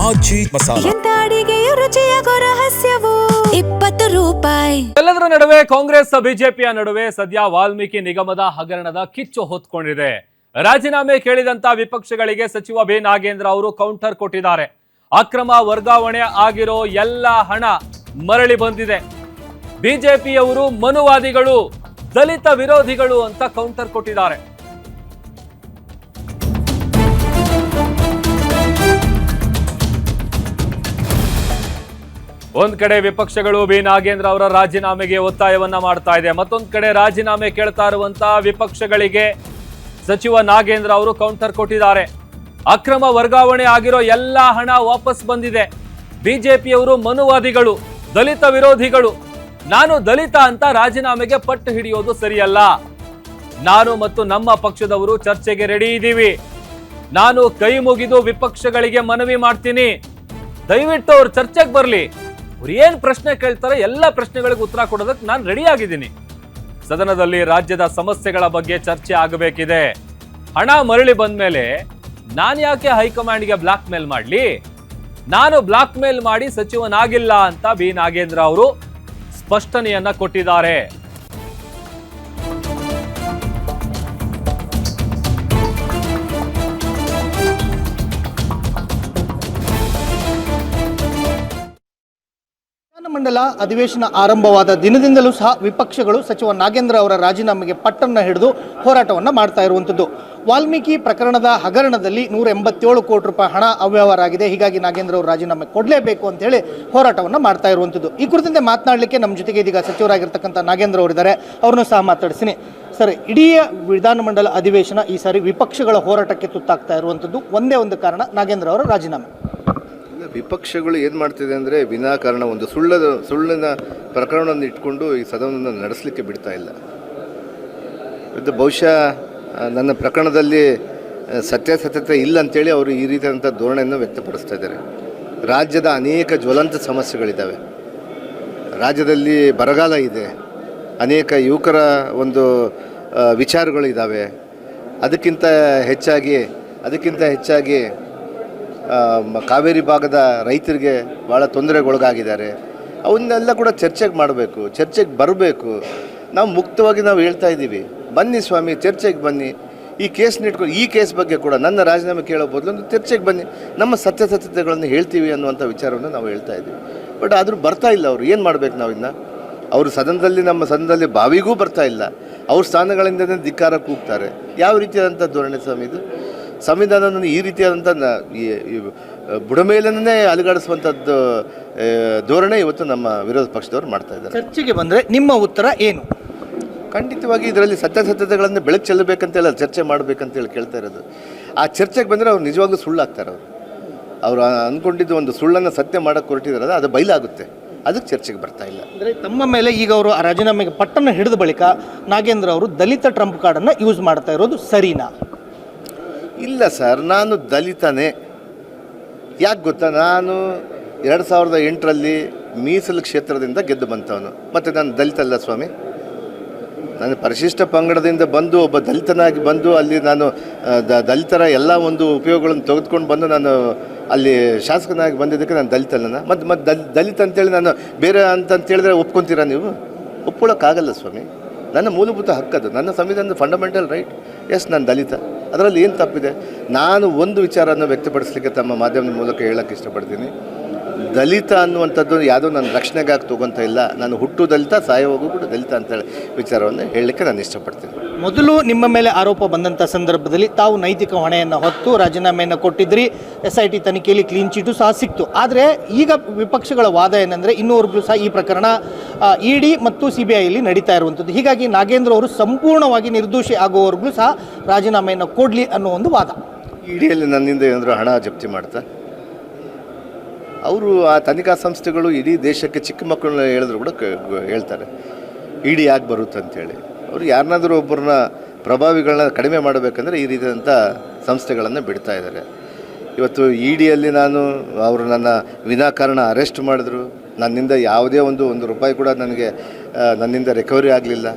ಆಚಿ ಮಸಾಲ. ಎಂತ ಅಡಿಗೆಯ ರುಚಿಯಾಗೋ ರಹಸ್ಯವು 20 ರೂಪಾಯಿ. ಎಲ್ಲದರ ನಡುವೆ ಕಾಂಗ್ರೆಸ್ ಬಿಜೆಪಿಯ ನಡುವೆ ಸದ್ಯ ವಾಲ್ಮೀಕಿ ನಿಗಮದ ಹಗರಣದ ಕಿಚ್ಚು ಹೊತ್ಕೊಂಡಿದೆ. ರಾಜೀನಾಮೆ ಕೇಳಿದಂತ ವಿಪಕ್ಷಗಳಿಗೆ ಸಚಿವ ಬಿ ನಾಗೇಂದ್ರ ಅವರು ಕೌಂಟರ್ ಕೊಟ್ಟಿದ್ದಾರೆ. ಅಕ್ರಮ ವರ್ಗಾವಣೆ ಆಗಿರೋ ಎಲ್ಲ ಹಣ ಮರಳಿ ಬಂದಿದೆ. ಬಿಜೆಪಿಯವರು ಮನುವಾದಿಗಳು, ದಲಿತ ವಿರೋಧಿಗಳು ಅಂತ ಕೌಂಟರ್ ಕೊಟ್ಟಿದ್ದಾರೆ. ಒಂದ್ ಕಡೆ ವಿಪಕ್ಷಗಳು ಬಿ ನಾಗೇಂದ್ರ ಅವರ ರಾಜೀನಾಮೆಗೆ ಒತ್ತಾಯವನ್ನ ಮಾಡ್ತಾ ಇದೆ. ಮತ್ತೊಂದ್ ಕಡೆ ರಾಜೀನಾಮೆ ಕೇಳ್ತಾ ಇರುವಂತ ವಿಪಕ್ಷಗಳಿಗೆ ಸಚಿವ ನಾಗೇಂದ್ರ ಅವರು ಕೌಂಟರ್ ಕೊಟ್ಟಿದ್ದಾರೆ. ಅಕ್ರಮ ವರ್ಗಾವಣೆ ಆಗಿರೋ ಎಲ್ಲ ಹಣ ವಾಪಸ್ ಬಂದಿದೆ. ಬಿಜೆಪಿಯವರು ಮನುವಾದಿಗಳು, ದಲಿತ ವಿರೋಧಿಗಳು. ನಾನು ದಲಿತ ಅಂತ ರಾಜೀನಾಮೆಗೆ ಪಟ್ಟು ಹಿಡಿಯೋದು ಸರಿಯಲ್ಲ. ನಾನು ಮತ್ತು ನಮ್ಮ ಪಕ್ಷದವರು ಚರ್ಚೆಗೆ ರೆಡಿ ಇದ್ದೀವಿ. ನಾನು ಕೈ ಮುಗಿದು ವಿಪಕ್ಷಗಳಿಗೆ ಮನವಿ ಮಾಡ್ತೀನಿ, ದಯವಿಟ್ಟು ಅವ್ರು ಚರ್ಚೆಗೆ ಬರಲಿ. ಅವ್ರು ಏನ್ ಪ್ರಶ್ನೆ ಕೇಳ್ತಾರೆ ಎಲ್ಲ ಪ್ರಶ್ನೆಗಳಿಗೆ ಉತ್ತರ ಕೊಡೋದಕ್ಕೆ ನಾನು ರೆಡಿ ಆಗಿದ್ದೀನಿ. ಸದನದಲ್ಲಿ ರಾಜ್ಯದ ಸಮಸ್ಯೆಗಳ ಬಗ್ಗೆ ಚರ್ಚೆ ಆಗಬೇಕಿದೆ. ಹಣ ಮರಳಿ ಬಂದ ಮೇಲೆ ನಾನು ಯಾಕೆ ಹೈಕಮಾಂಡ್ಗೆ ಬ್ಲಾಕ್ ಮೇಲ್ ಮಾಡಲಿ? ನಾನು ಬ್ಲಾಕ್ ಮೇಲ್ ಮಾಡಿ ಸಚಿವನಾಗಿಲ್ಲ ಅಂತ ಬಿ ನಾಗೇಂದ್ರ ಅವರು ಸ್ಪಷ್ಟನೆಯನ್ನ ಕೊಟ್ಟಿದ್ದಾರೆ. ವಿಧಾನಮಂಡಲ ಅಧಿವೇಶನ ಆರಂಭವಾದ ದಿನದಿಂದಲೂ ಸಹ ವಿಪಕ್ಷಗಳು ಸಚಿವ ನಾಗೇಂದ್ರ ಅವರ ರಾಜೀನಾಮೆಗೆ ಪಟ್ಟನ್ನು ಹಿಡಿದು ಹೋರಾಟವನ್ನು ಮಾಡ್ತಾ ಇರುವಂಥದ್ದು. ವಾಲ್ಮೀಕಿ ಪ್ರಕರಣದ ಹಗರಣದಲ್ಲಿ 187 ಕೋಟಿ ರೂಪಾಯಿ ಹಣ ಅವ್ಯವಹಾರ ಆಗಿದೆ. ಹೀಗಾಗಿ ನಾಗೇಂದ್ರ ಅವರು ರಾಜೀನಾಮೆ ಕೊಡಲೇಬೇಕು ಅಂತ ಹೇಳಿ ಹೋರಾಟವನ್ನು ಮಾಡ್ತಾ ಇರುವಂಥದ್ದು. ಈ ಕುರಿತಂತೆ ಮಾತನಾಡಲಿಕ್ಕೆ ನಮ್ಮ ಜೊತೆಗೆ ಇದೀಗ ಸಚಿವರಾಗಿರ್ತಕ್ಕಂಥ ನಾಗೇಂದ್ರ ಅವರಿದ್ದಾರೆ. ಅವ್ರನ್ನೂ ಸಹ ಮಾತಾಡಿಸ್ತೀನಿ. ಸರ್, ಇಡೀ ವಿಧಾನಮಂಡಲ ಅಧಿವೇಶನ ಈ ಸಾರಿ ವಿಪಕ್ಷಗಳ ಹೋರಾಟಕ್ಕೆ ತುತ್ತಾಗ್ತಾ ಇರುವಂಥದ್ದು ಒಂದೇ ಒಂದು ಕಾರಣ, ನಾಗೇಂದ್ರ ಅವರ ರಾಜೀನಾಮೆ. ವಿಪಕ್ಷಗಳು ಏನು ಮಾಡ್ತಿದೆ ಅಂದರೆ ವಿನಾಕಾರಣ ಒಂದು ಸುಳ್ಳಿನ ಪ್ರಕರಣವನ್ನು ಇಟ್ಕೊಂಡು ಈ ಸದನವನ್ನು ನಡೆಸಲಿಕ್ಕೆ ಬಿಡ್ತಾ ಇಲ್ಲ. ಇದು ಬಹುಶಃ ನನ್ನ ಪ್ರಕರಣದಲ್ಲಿ ಸತ್ಯಾಸತ್ಯತೆ ಇಲ್ಲ ಅಂತೇಳಿ ಅವರು ಈ ರೀತಿಯಾದಂಥ ಧೋರಣೆಯನ್ನು ವ್ಯಕ್ತಪಡಿಸ್ತಾ ಇದ್ದಾರೆ. ರಾಜ್ಯದ ಅನೇಕ ಜ್ವಲಂತ ಸಮಸ್ಯೆಗಳಿದ್ದಾವೆ. ರಾಜ್ಯದಲ್ಲಿ ಬರಗಾಲ ಇದೆ, ಅನೇಕ ಯುವಕರ ಒಂದು ವಿಚಾರಗಳಿದ್ದಾವೆ. ಅದಕ್ಕಿಂತ ಹೆಚ್ಚಾಗಿ ಕಾವೇರಿ ಭಾಗದ ರೈತರಿಗೆ ಭಾಳ ತೊಂದರೆಗೊಳಗಾಗಿದ್ದಾರೆ. ಅವನ್ನೆಲ್ಲ ಕೂಡ ಚರ್ಚೆಗೆ ಮಾಡಬೇಕು, ಚರ್ಚೆಗೆ ಬರಬೇಕು. ನಾವು ಮುಕ್ತವಾಗಿ ನಾವು ಹೇಳ್ತಾ ಇದ್ದೀವಿ, ಬನ್ನಿ ಸ್ವಾಮಿ ಚರ್ಚೆಗೆ ಬನ್ನಿ. ಈ ಕೇಸ್ನ ಇಟ್ಕೊಂಡು ಈ ಕೇಸ್ ಬಗ್ಗೆ ಕೂಡ ನನ್ನ ರಾಜೀನಾಮೆ ಕೇಳೋ ಬದಲು ಒಂದು ಚರ್ಚೆಗೆ ಬನ್ನಿ, ನಮ್ಮ ಸತ್ಯಾಸತ್ಯತೆಗಳನ್ನು ಹೇಳ್ತೀವಿ ಅನ್ನುವಂಥ ವಿಚಾರವನ್ನು ನಾವು ಹೇಳ್ತಾ ಇದ್ದೀವಿ. ಬಟ್ ಆದರೂ ಬರ್ತಾ ಇಲ್ಲ. ಅವರು ಏನು ಮಾಡಬೇಕು? ನಾವು ಇನ್ನು ಅವರು ನಮ್ಮ ಸದನದಲ್ಲಿ ಬಾವಿಗೂ ಬರ್ತಾ ಇಲ್ಲ. ಅವ್ರ ಸ್ಥಾನಗಳಿಂದನೇ ಧಿಕ್ಕಾರ ಕೂಗ್ತಾರೆ. ಯಾವ ರೀತಿಯಾದಂಥ ಧೋರಣೆ ಸ್ವಾಮಿ ಇದು? ಸಂವಿಧಾನವನ್ನು ಈ ರೀತಿಯಾದಂಥ ಬುಡಮೇಲನ್ನೇ ಅಲುಗಾಡಿಸುವಂಥದ್ದು ಧೋರಣೆ ಇವತ್ತು ನಮ್ಮ ವಿರೋಧ ಪಕ್ಷದವರು ಮಾಡ್ತಾ ಇದ್ದಾರೆ. ಚರ್ಚೆಗೆ ಬಂದರೆ ನಿಮ್ಮ ಉತ್ತರ ಏನು? ಖಂಡಿತವಾಗಿ ಇದರಲ್ಲಿ ಸತ್ಯಾಸತ್ಯತೆಗಳನ್ನು ಬೆಳಕು ಚೆಲ್ಲಬೇಕಂತೇಳಿ ಚರ್ಚೆ ಮಾಡಬೇಕಂತೇಳಿ ಕೇಳ್ತಾ ಇರೋದು. ಆ ಚರ್ಚೆಗೆ ಬಂದರೆ ಅವ್ರು ನಿಜವಾಗ್ಲೂ ಸುಳ್ಳಾಗ್ತಾರೆ. ಅವರು ಅಂದ್ಕೊಂಡಿದ್ದು ಒಂದು ಸುಳ್ಳನ್ನು ಸತ್ಯ ಮಾಡೋಕ್ಕೆ ಹೊರಟಿದಾರಲ್ಲ, ಅದು ಬಯಲಾಗುತ್ತೆ. ಅದಕ್ಕೆ ಚರ್ಚೆಗೆ ಬರ್ತಾ ಇಲ್ಲ. ಅಂದರೆ ತಮ್ಮ ಮೇಲೆ ಈಗ ಅವರು ಆ ರಾಜೀನಾಮೆಗೆ ಪಟ್ಟನ್ನು ಹಿಡಿದ ಬಳಿಕ ನಾಗೇಂದ್ರ ಅವರು ದಲಿತ ಟ್ರಂಪ್ ಕಾರ್ಡನ್ನು ಯೂಸ್ ಮಾಡ್ತಾ ಇರೋದು ಸರಿನಾ? ಇಲ್ಲ ಸರ್, ನಾನು ದಲಿತನೇ. ಯಾಕೆ ಗೊತ್ತಾ? ನಾನು 2008ರಲ್ಲಿ ಮೀಸಲು ಕ್ಷೇತ್ರದಿಂದ ಗೆದ್ದು ಬಂತವನು. ಮತ್ತು ನಾನು ದಲಿತ ಅಲ್ಲ ಸ್ವಾಮಿ. ನಾನು ಪರಿಶಿಷ್ಟ ಪಂಗಡದಿಂದ ಬಂದು ಒಬ್ಬ ದಲಿತನಾಗಿ ಬಂದು ಅಲ್ಲಿ ನಾನು ದಲಿತರ ಎಲ್ಲ ಒಂದು ಉಪಯೋಗಗಳನ್ನು ತೆಗೆದುಕೊಂಡು ಬಂದು ನಾನು ಅಲ್ಲಿ ಶಾಸಕನಾಗಿ ಬಂದಿದ್ದಕ್ಕೆ ನಾನು ದಲಿತಲ್ಲ. ಮತ್ತು ದಲಿತ ಅಂತೇಳಿ ನಾನು ಬೇರೆ ಅಂತೇಳಿದ್ರೆ ಒಪ್ಕೊತೀರಾ ನೀವು? ಒಪ್ಕೊಳ್ಳೋಕ್ಕಾಗಲ್ಲ ಸ್ವಾಮಿ. ನನ್ನ ಮೂಲಭೂತ ಹಕ್ಕದು, ನನ್ನ ಸಂವಿಧಾನದ ಫಂಡಮೆಂಟಲ್ ರೈಟ್. ಎಸ್, ನಾನು ದಲಿತ. ಅದರಲ್ಲಿ ಏನು ತಪ್ಪಿದೆ? ನಾನು ಒಂದು ವಿಚಾರವನ್ನು ವ್ಯಕ್ತಪಡಿಸಲಿಕ್ಕೆ ತಮ್ಮ ಮಾಧ್ಯಮದ ಮೂಲಕ ಹೇಳೋಕ್ಕೆ ಇಷ್ಟಪಡ್ತೀನಿ. ದಲಿತ ಅನ್ನುವಂಥದ್ದು ಯಾವುದೋ ನನ್ನ ರಕ್ಷಣೆಗಾಗಿ ತೊಗೊತಾ ಇಲ್ಲ. ನಾನು ಹುಟ್ಟು ದಲಿತ, ಸಾಯೋವಾಗೂ ಕೂಡ ದಲಿತ ಅಂತೇಳಿ ವಿಚಾರವನ್ನು ಹೇಳಲಿಕ್ಕೆ ನಾನು ಇಷ್ಟಪಡ್ತೀನಿ. ಮೊದಲು ನಿಮ್ಮ ಮೇಲೆ ಆರೋಪ ಬಂದಂಥ ಸಂದರ್ಭದಲ್ಲಿ ತಾವು ನೈತಿಕ ಹೊಣೆಯನ್ನು ಹೊತ್ತು ರಾಜೀನಾಮೆಯನ್ನು ಕೊಟ್ಟಿದ್ರಿ. SIT ತನಿಖೆಯಲ್ಲಿ ಕ್ಲೀನ್ ಚೀಟು ಸಹ ಸಿಕ್ತು. ಆದರೆ ಈಗ ವಿಪಕ್ಷಗಳ ವಾದ ಏನಂದರೆ ಇನ್ನೂವರೆಗೂ ಸಹ ಈ ಪ್ರಕರಣ ED ಮತ್ತು CBIಯಲ್ಲಿ ನಡೀತಾ ಇರುವಂಥದ್ದು. ಹೀಗಾಗಿ ನಾಗೇಂದ್ರ ಅವರು ಸಂಪೂರ್ಣವಾಗಿ ನಿರ್ದೋಷಿ ಆಗುವವರೆಗೂ ಸಹ ರಾಜೀನಾಮೆಯನ್ನು ಕೊಡಲಿ ಅನ್ನೋ ಒಂದು ವಾದ. EDಯಲ್ಲಿ ನನ್ನಿಂದ ಏನಾದರೂ ಹಣ ಜಪ್ತಿ ಮಾಡ್ತಾ ಅವರು ಆ ತನಿಖಾ ಸಂಸ್ಥೆಗಳು ಇಡೀ ದೇಶಕ್ಕೆ ಚಿಕ್ಕ ಮಕ್ಕಳನ್ನ ಹೇಳಿದ್ರು ಕೂಡ ಹೇಳ್ತಾರೆ ED ಯಾಕೆ ಬರುತ್ತೆ ಅಂಥೇಳಿ. ಅವರು ಯಾರನ್ನಾದರೂ ಒಬ್ಬರನ್ನ ಪ್ರಭಾವಿಗಳನ್ನ ಕಡಿಮೆ ಮಾಡಬೇಕಂದ್ರೆ ಈ ರೀತಿಯಾದಂಥ ಸಂಸ್ಥೆಗಳನ್ನು ಬಿಡ್ತಾ ಇದ್ದಾರೆ. ಇವತ್ತು EDಯಲ್ಲಿ ಅವರು ನನ್ನ ವಿನಾಕಾರಣ ಅರೆಸ್ಟ್ ಮಾಡಿದ್ರು. ನನ್ನಿಂದ ಯಾವುದೇ ಒಂದು ರೂಪಾಯಿ ಕೂಡ ನನ್ನಿಂದ ರಿಕವರಿ ಆಗಲಿಲ್ಲ.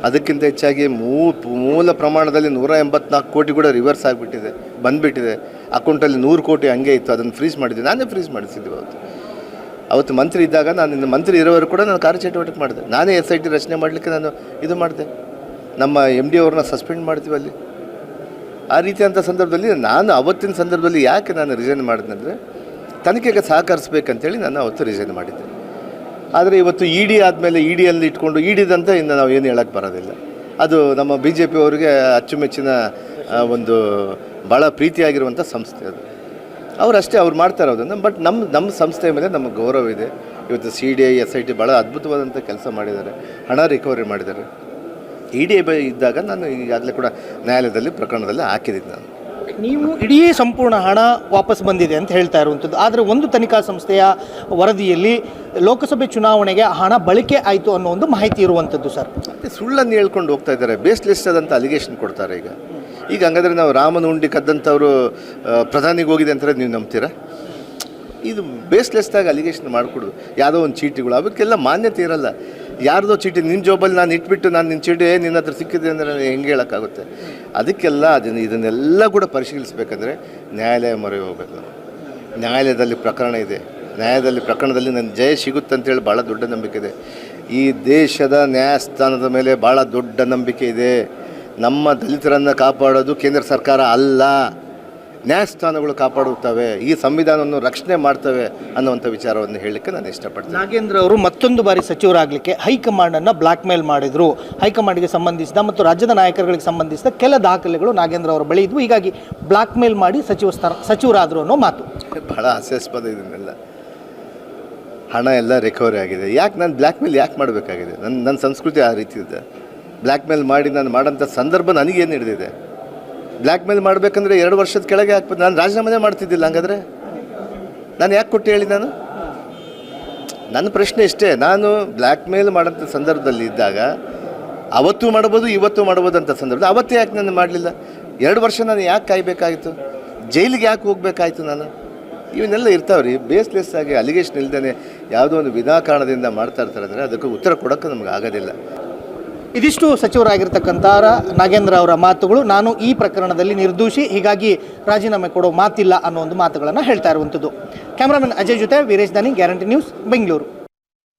ಅದಕ್ಕಿಂತ ಹೆಚ್ಚಾಗಿ ಮೂಲ ಪ್ರಮಾಣದಲ್ಲಿ 184 ಕೋಟಿ ಕೂಡ ರಿವರ್ಸ್ ಆಗಿಬಿಟ್ಟಿದೆ, ಬಂದುಬಿಟ್ಟಿದೆ. ಅಕೌಂಟಲ್ಲಿ 100 ಕೋಟಿ ಹಂಗೆ ಇತ್ತು, ಅದನ್ನು ಫ್ರೀಸ್ ಮಾಡಿದ್ದೆ, ನಾನೇ ಫ್ರೀಸ್ ಮಾಡಿಸಿದ್ದೆ. ಅವತ್ತು ಮಂತ್ರಿ ಇದ್ದಾಗ ನಾನು ಮಂತ್ರಿ ಇರೋವರು ಕೂಡ ನಾನು ಕಾರ್ಯಚಟುವಟಿಕೆ ಮಾಡಿದೆ. ನಾನೇ SIT ರಚನೆ ಮಾಡಲಿಕ್ಕೆ ನಾನು ಇದು ಮಾಡಿದೆ. ನಮ್ಮ MD ಅವ್ರನ್ನ ಸಸ್ಪೆಂಡ್ ಮಾಡ್ತೀವಿ ಅಲ್ಲಿ. ಆ ರೀತಿಯಂಥ ಸಂದರ್ಭದಲ್ಲಿ ನಾನು ಅವತ್ತಿನ ಸಂದರ್ಭದಲ್ಲಿ ಯಾಕೆ ನಾನು ರಿಸೈನ್ ಮಾಡಿದ್ನಂದರೆ ತನಿಖೆಗೆ ಸಹಕರಿಸ್ಬೇಕಂತೇಳಿ ನಾನು ಅವತ್ತು ರಿಸೈನ್ ಮಾಡಿದ್ದೆ. ಆದರೆ ಇವತ್ತು ED ಆದಮೇಲೆ EDಯಲ್ಲಿ ಇಟ್ಕೊಂಡು EDದಂತ ಇನ್ನು ನಾವು ಏನು ಹೇಳೋಕ್ಕೆ ಬರೋದಿಲ್ಲ. ಅದು ನಮ್ಮ BJP ಅವರಿಗೆ ಅಚ್ಚುಮೆಚ್ಚಿನ ಒಂದು ಭಾಳ ಪ್ರೀತಿಯಾಗಿರುವಂಥ ಸಂಸ್ಥೆ ಅದು. ಅವರಷ್ಟೇ ಅವ್ರು ಮಾಡ್ತಾ ಇರೋದನ್ನು. ಬಟ್ ನಮ್ಮ ಸಂಸ್ಥೆಯ ಮೇಲೆ ನಮಗೆ ಗೌರವ ಇದೆ. ಇವತ್ತು CDI SIT ಭಾಳ ಅದ್ಭುತವಾದಂಥ ಕೆಲಸ ಮಾಡಿದ್ದಾರೆ, ಹಣ ರಿಕವರಿ ಮಾಡಿದ್ದಾರೆ. ED ಇದ್ದಾಗ ನಾನು ಈಗಾಗಲೇ ಕೂಡ ನ್ಯಾಯಾಲಯದಲ್ಲಿ ಪ್ರಕರಣದಲ್ಲಿ ಹಾಕಿದ್ದೀನಿ. ನಾನು ನೀವು ಇಡೀ ಸಂಪೂರ್ಣ ಹಣ ವಾಪಸ್ ಬಂದಿದೆ ಅಂತ ಹೇಳ್ತಾ ಇರುವಂಥದ್ದು. ಆದರೆ ಒಂದು ತನಿಖಾ ಸಂಸ್ಥೆಯ ವರದಿಯಲ್ಲಿ ಲೋಕಸಭೆ ಚುನಾವಣೆಗೆ ಹಣ ಬಳಕೆ ಆಯಿತು ಅನ್ನೋ ಒಂದು ಮಾಹಿತಿ ಇರುವಂಥದ್ದು ಸರ್. ಮತ್ತು ಸುಳ್ಳನ್ನು ಹೇಳ್ಕೊಂಡು ಹೋಗ್ತಾ ಇದ್ದಾರೆ, ಬೇಸ್ಲೆಸ್ ಆದಂಥ ಅಲಿಗೇಷನ್ ಕೊಡ್ತಾರೆ. ಈಗ ಹಂಗಾದ್ರೆ ನಾವು ರಾಮನ ಉಂಡಿ ಕದ್ದಂಥವರು ಪ್ರಧಾನಿಗೆ ಹೋಗಿದೆ ಅಂತಾರೆ ನೀವು ನಂಬ್ತೀರಾ? ಇದು ಬೇಸ್ಲೆಸ್ದಾಗಿ ಅಲಿಗೇಷನ್ ಮಾಡಿಕೊಡೋದು. ಯಾವುದೋ ಒಂದು ಚೀಟಿಗಳು ಅವಕ್ಕೆಲ್ಲ ಮಾನ್ಯತೆ ಇರಲ್ಲ. ಯಾರ್ದೋ ಚೀಟಿ ನಿನ್ನ ಜಾಬಲ್ಲಿ ನಾನು ಇಟ್ಬಿಟ್ಟು ನಾನು ನಿನ್ನ ಚೀಟಿ ನಿನ್ನ ಹತ್ರ ಸಿಕ್ಕಿದೆ ಅಂದರೆ ನಾನು ಹೆಂಗೆ ಹೇಳೋಕ್ಕಾಗುತ್ತೆ? ಅದಕ್ಕೆಲ್ಲ ಇದನ್ನೆಲ್ಲ ಕೂಡ ಪರಿಶೀಲಿಸಬೇಕಂದ್ರೆ ನ್ಯಾಯಾಲಯ ಮೊರೆ ಹೋಗಬೇಕು. ನ್ಯಾಯಾಲಯದಲ್ಲಿ ಪ್ರಕರಣ ಇದೆ, ನ್ಯಾಯಾಲಯದಲ್ಲಿ ಪ್ರಕರಣದಲ್ಲಿ ನನ್ನ ಜಯ ಸಿಗುತ್ತೆ ಅಂತೇಳಿ ಭಾಳ ದೊಡ್ಡ ನಂಬಿಕೆ ಇದೆ. ಈ ದೇಶದ ನ್ಯಾಯಸ್ಥಾನದ ಮೇಲೆ ಭಾಳ ದೊಡ್ಡ ನಂಬಿಕೆ ಇದೆ. ನಮ್ಮ ದಲಿತರನ್ನು ಕಾಪಾಡೋದು ಕೇಂದ್ರ ಸರ್ಕಾರ ಅಲ್ಲ, ನ್ಯಾಯಸ್ಥಾನಗಳು ಕಾಪಾಡುತ್ತವೆ, ಈ ಸಂವಿಧಾನವನ್ನು ರಕ್ಷಣೆ ಮಾಡ್ತವೆ ಅನ್ನುವಂಥ ವಿಚಾರವನ್ನು ಹೇಳಲಿಕ್ಕೆ ನಾನು ಇಷ್ಟಪಡ್ತೀನಿ. ನಾಗೇಂದ್ರ ಅವರು ಮತ್ತೊಂದು ಬಾರಿ ಸಚಿವರಾಗಲಿಕ್ಕೆ ಹೈಕಮಾಂಡನ್ನು ಬ್ಲ್ಯಾಕ್ ಮೇಲ್ ಮಾಡಿದರು. ಹೈಕಮಾಂಡ್ಗೆ ಸಂಬಂಧಿಸಿದ ಮತ್ತು ರಾಜ್ಯದ ನಾಯಕರುಗಳಿಗೆ ಸಂಬಂಧಿಸಿದ ಕೆಲ ದಾಖಲೆಗಳು ನಾಗೇಂದ್ರ ಅವರ ಬಳಿ ಇದ್ವು. ಹೀಗಾಗಿ ಬ್ಲ್ಯಾಕ್ ಮೇಲ್ ಮಾಡಿ ಸಚಿವರಾದರು ಅನ್ನೋ ಮಾತು ಬಹಳ ಹಾಸ್ಯಾಸ್ಪದ. ಇದನ್ನೆಲ್ಲ ಹಣ ಎಲ್ಲ ರಿಕವರಿ ಆಗಿದೆ. ಯಾಕೆ ನಾನು ಬ್ಲ್ಯಾಕ್ ಮೇಲ್ ಯಾಕೆ ಮಾಡಬೇಕಾಗಿದೆ? ನನ್ನ ಸಂಸ್ಕೃತಿ ಆ ರೀತಿ ಇದೆ. ಬ್ಲ್ಯಾಕ್ ಮೇಲ್ ಮಾಡಿ ನಾನು ಮಾಡೋಂಥ ಸಂದರ್ಭ ನನಗೇನು ಹಿಡಿದಿದೆ? ಬ್ಲ್ಯಾಕ್ ಮೇಲ್ ಮಾಡಬೇಕಂದ್ರೆ 2 ವರ್ಷದ ಕೆಳಗೆ ಹಾಕ್ಬೋದು. ನಾನು ರಾಜೀನಾಮೆ ಮಾಡ್ತಿದ್ದಿಲ್ಲ. ಹಂಗಾದರೆ ನಾನು ಯಾಕೆ ಕೊಟ್ಟು ಹೇಳಿ? ನನ್ನ ಪ್ರಶ್ನೆ ಇಷ್ಟೇ. ನಾನು ಬ್ಲ್ಯಾಕ್ ಮೇಲ್ ಮಾಡೋಂಥ ಸಂದರ್ಭದಲ್ಲಿ ಇದ್ದಾಗ ಅವತ್ತು ಮಾಡ್ಬೋದು, ಇವತ್ತು ಮಾಡ್ಬೋದು ಅಂತ ಸಂದರ್ಭದಲ್ಲಿ ಅವತ್ತೇ ಯಾಕೆ ನಾನು ಮಾಡಲಿಲ್ಲ? 2 ವರ್ಷ ನಾನು ಯಾಕೆ ಕಾಯಬೇಕಾಯಿತು? ಜೈಲಿಗೆ ಯಾಕೆ ಹೋಗ್ಬೇಕಾಯ್ತು ನಾನು? ಇವನ್ನೆಲ್ಲ ಇರ್ತಾವ್ರಿ. ಬೇಸ್ಲೆಸ್ ಆಗಿ ಅಲಿಗೇಷನ್ ಇಲ್ದೇ ಯಾವುದೋ ಒಂದು ವಿನಾಕಾರಣದಿಂದ ಮಾಡ್ತಾ ಇರ್ತಾರೆ ಅಂದರೆ ಅದಕ್ಕೆ ಉತ್ತರ ಕೊಡೋಕ್ಕೆ ನಮ್ಗೆ ಆಗೋದಿಲ್ಲ. ಇದಿಷ್ಟು ಸಚಿವರಾಗಿರ್ತಕ್ಕಂಥ ನಾಗೇಂದ್ರ ಅವರ ಮಾತುಗಳು. ನಾನು ಈ ಪ್ರಕರಣದಲ್ಲಿ ನಿರ್ದೋಷಿ, ಹೀಗಾಗಿ ರಾಜೀನಾಮೆ ಕೊಡೋ ಮಾತಿಲ್ಲ ಅನ್ನೋ ಒಂದು ಮಾತುಗಳನ್ನು ಹೇಳ್ತಾ ಇರುವಂಥದ್ದು. ಕ್ಯಾಮ್ರಾಮನ್ ಅಜಯ್ ಜೊತೆ ವೀರೇಶ್ ದಾನಿ, ಗ್ಯಾರಂಟಿ ನ್ಯೂಸ್, ಬೆಂಗಳೂರು.